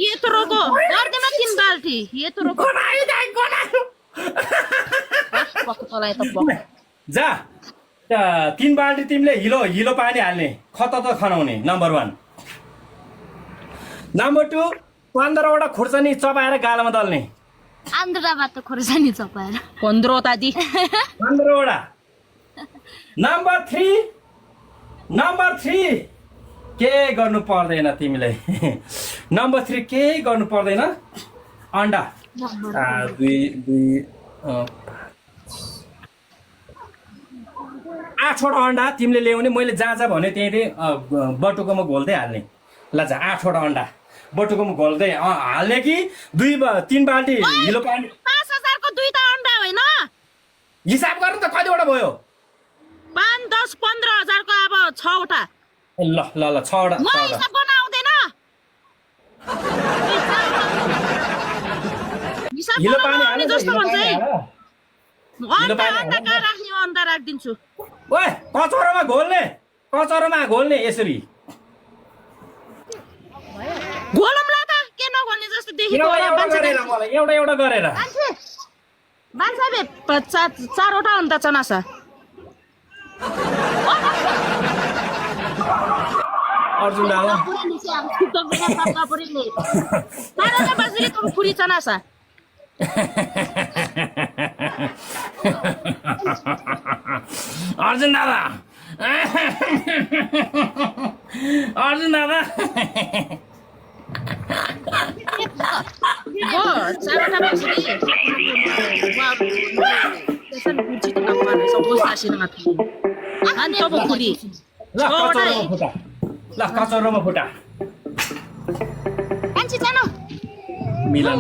यत्रो को गर्दैमा 3 बाल्टी यत्रो को पक चलाए त पक जा 3 बाल्टी तिमीले हिलो पानी हाल्ने खत खनाउने नम्बर 1 नम्बर 2 15 वटा खुर्सानी चपाएर गालामा दल्ने आन्द्राबाट त खोर्सानी चपाएर 15 वटा दि 15 वटा नम्बर 3 के गर्नु पर्दैन तिमीले नम्बर 3 के गर्नु पर्दैन अन्डा 8वटा अन्डा तिमीले ल्याउने मैले जहाँ भने त्यही बटुकोमा घोल्दै हाल्ने ल जा 8वटा अन्डा बटुकोमा घोल्दै हाल्ने कि 3 बाल्टी हिलो पानी 5000 को 2टा अन्डा होइन हिसाब गर्नु त कतिवटा भयो 5 10 15000 को अब 6 वटा ल 6वटा म हिसाब गर्न आउँदैन हिसाब हिलो गर्न पानी आउने हाल्नु जस्तो भन्छ है हिलो पानी अन्डा कहाँ राख्ने अन्डा राखिदिन्छु ओए कचौरामा घोल्ने यसरी घोलौँला त के नघोल्ने जस्तो देखेको एउटा गरेर बान्छाबे 4वटा अन्डा चनासा अर्जुन दाला खुरी चनासा अर्जुन दादा ल कचौरामा फुटा मिलन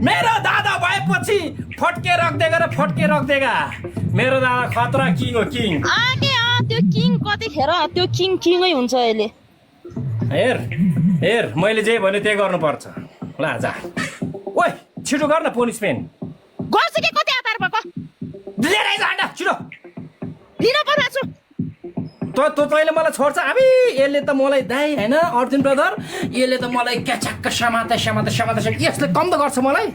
मेरो दादा भएपछि फटके राख्देगा मेरो दादा खतरा किङ हो किङ त्यो किङ कतिखेर त्यो किङै हुन्छ अहिले हेर मैले जे भने त्यही गर्नुपर्छ ल जा ओइ छिटो गर्न पनिसमेन्ट गर्छ कि कति आधार भएको लिएर आइज अन्डा छिटो लिन पठाछु तैँले मलाई छोड्छ अब यसले त मलाई दाइ होइन अर्जुन ब्रदर यसले त मलाई क्याचक्क समाता यसले कम त गर्छ मलाई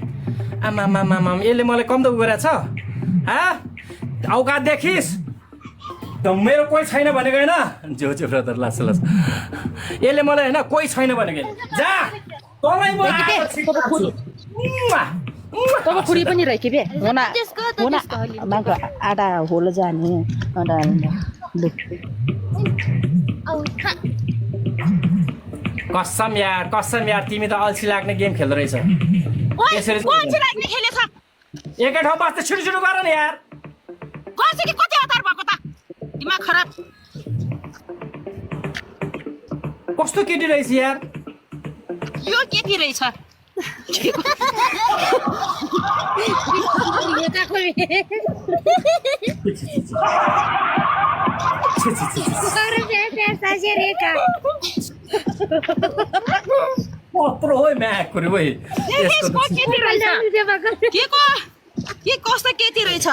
आमा यसले मलाई कम त गरेको छ औकात देखिस् त मेरो कोही छैन भनेको होइन जो ब्रदर लास यसले मलाई होइन कोही छैन भनेको जा तँलाई म तब खुरी पनि रहेछ बे माको आटा होल जाने कसम यार तिमी त अल्छी लाग्ने गेम खेल्दो रहेछ एकै ठाउँ बस्दा छिटो गर न यार कति हतार भएको त दिमाग खराब कस्तो केटी रहेछ यार यो केटी रहेछ कत्रो हो म्याकुरी वही के कस्तो केटी रहेछ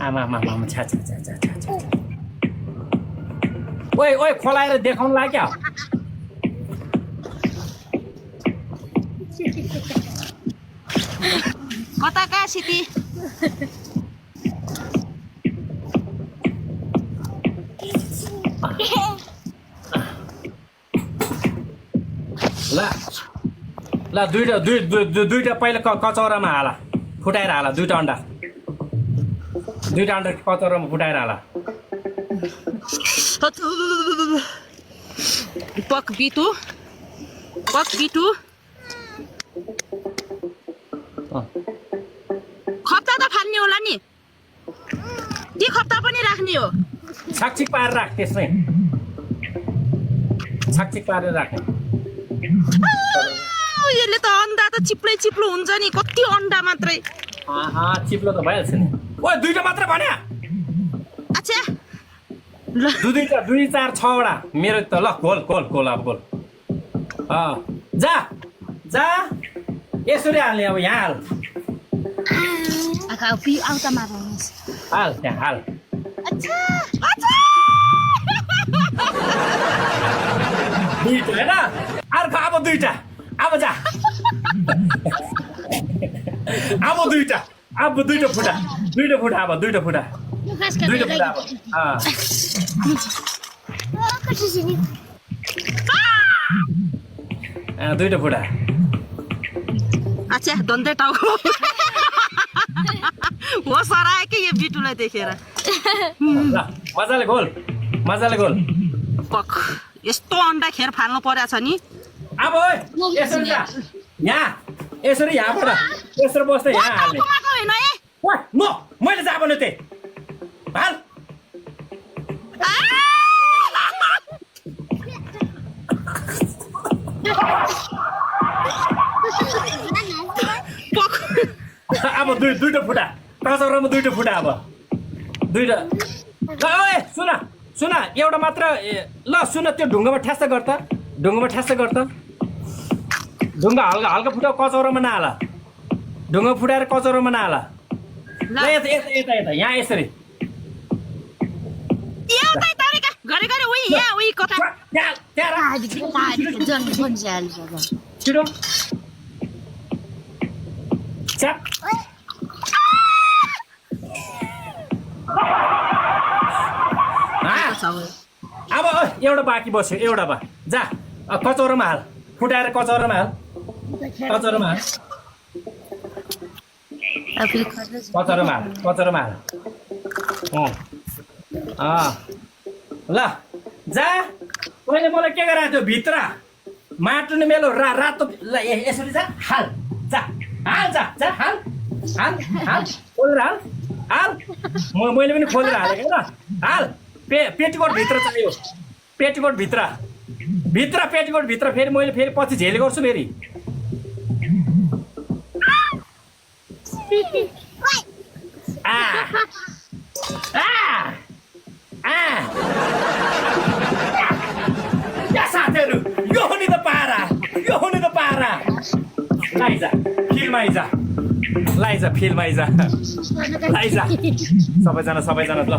आमा छा ओइ खोलाएर देखाउन लाग्यो कता कहाँ सिटी ल दुईटा पहिला कचौरामा हाला फुटाएर हाला दुईटा अन्डा कचौरामा फुटाएर हाला पक बिटु खप्ता त फाल्ने होला नि ती खप्ता पनि राख्ने हो छाकछिक पारेर राख त्यसमै छाकछिक पारेर राख यसले त अन्डा त चिप्लो हुन्छ नि कति अन्डा मात्रै चिप्लो त भइहाल्छ नि ओ दुईटा मात्र भन्या अच्छा ल दुई चार 6वटा मेरो त ल खोल अब खोल जा यसरी हाल्ने अब यहाँ हाल त्यहाँ हाल अच्छा दुईटा होइन अर्को अब दुईटा अब जा अब दुईटा फुटा अब दुईटा फुटा अब दुईटा फुटा अच्छा धन्दै टाउको हो सरायो कि यो बिटुलाई देखेर ल मजाले गोल पक यस्तो अन्डा खेर फाल्नु परेछ नि अब ओए यसरी जा यहाँ यसरी यहाँबाट यसरी बस्दै यहाँ हाल्ने टमाटो होइन है ओए म मैले जा भने त्यही हाल अब दुईटा फुटा कचौरामा दुईटा फुटा अब दुईटा ल ओए सुन एउटा मात्र ल सुन त्यो ढुङ्गामा ठ्यास्स गर त ढुङ्गा हल्का फुटा कचौरामा नहाल ढुङ्गा फुटाएर कचौरामा नहाल ल यता यहाँ यसरी एउटै तरिका गरे उही यहाँ उही कता छिटो च्याप अब एउटा बाँकी बस्यो एउटा बा जा कचौरामा हाल फुटाएर कचौरामा हाल ल जा तैँले मलाई के गराएको थियो भित्र माटो नि मेलो रातो ल यसरी जा हाल खोलेर हाल मैले पनि खोलेर हालेको ल हाल पेटीकोट भित्र चाहियो पेटीकोट भित्र फेरि मैले फेरि पछि झेल गर्छु फेरि साथीहरू यो हो नि त पारा लाइजा फिल्डमा आइजा सबैजना साथीहरू